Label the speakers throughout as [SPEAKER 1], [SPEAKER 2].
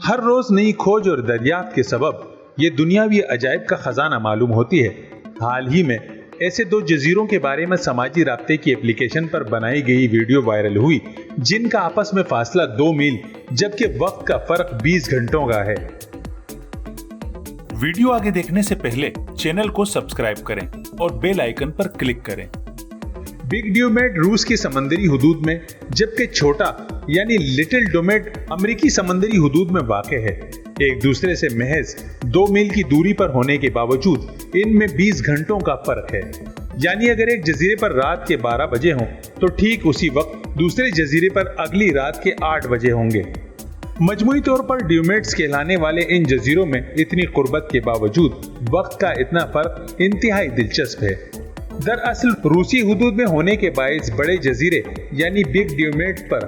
[SPEAKER 1] ہر روز نئی کھوج اور دریافت کے سبب یہ دنیاوی عجائب کا خزانہ معلوم ہوتی ہے۔ حال ہی میں ایسے 2 جزیروں کے بارے میں سماجی رابطے کی اپلیکیشن پر بنائی گئی ویڈیو وائرل ہوئی، جن کا آپس میں فاصلہ 2 میل جبکہ وقت کا فرق 20 گھنٹوں کا ہے۔
[SPEAKER 2] ویڈیو آگے دیکھنے سے پہلے چینل کو سبسکرائب کریں اور بیل آئیکن پر کلک کریں۔
[SPEAKER 1] بگ ڈیومیٹ روس کی سمندری حدود میں جبکہ چھوٹا یعنی لٹل ڈومیٹ امریکی سمندری حدود میں واقع ہے۔ ایک دوسرے سے محض 2 میل کی دوری پر ہونے کے باوجود ان میں 20 گھنٹوں کا فرق ہے۔ یعنی اگر ایک جزیرے پر رات کے 12 بجے ہوں تو ٹھیک اسی وقت دوسرے جزیرے پر اگلی رات کے 8 بجے ہوں گے۔ مجموعی طور پر ڈیومیٹس کہلانے والے ان جزیروں میں اتنی قربت کے باوجود وقت کا اتنا فرق انتہائی دلچسپ ہے۔ دراصل روسی حدود میں ہونے کے باعث بڑے جزیرے یعنی بگ ڈیومیٹ پر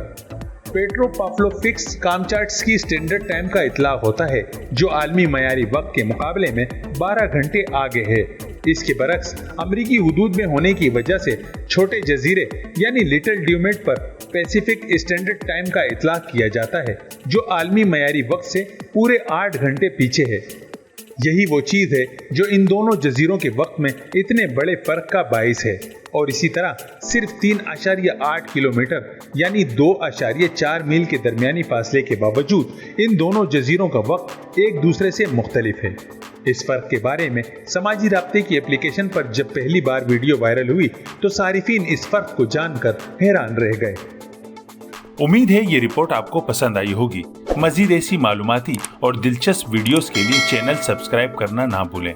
[SPEAKER 1] پیٹرو پافلوفکس کامچاٹس کی اسٹینڈرڈ ٹائم کا اطلاق ہوتا ہے، جو عالمی معیاری وقت کے مقابلے میں 12 گھنٹے آگے ہے۔ اس کے برعکس امریکی حدود میں ہونے کی وجہ سے چھوٹے جزیرے یعنی لٹل ڈیومیٹ پر پیسیفک اسٹینڈرڈ ٹائم کا اطلاق کیا جاتا ہے، جو عالمی معیاری وقت سے پورے 8 گھنٹے پیچھے ہے۔ یہی وہ چیز ہے جو ان دونوں جزیروں کے وقت میں اتنے بڑے فرق کا باعث ہے، اور اسی طرح صرف 3.8 کلومیٹر یعنی 2.4 میل کے درمیانی فاصلے کے باوجود ان دونوں جزیروں کا وقت ایک دوسرے سے مختلف ہے۔ اس فرق کے بارے میں سماجی رابطے کی اپلیکیشن پر جب پہلی بار ویڈیو وائرل ہوئی تو صارفین اس فرق کو جان کر حیران رہ گئے۔
[SPEAKER 2] امید ہے یہ رپورٹ آپ کو پسند آئی ہوگی۔ مزید ایسی معلوماتی اور دلچسپ ویڈیوز کے لیے چینل سبسکرائب کرنا نہ بھولیں۔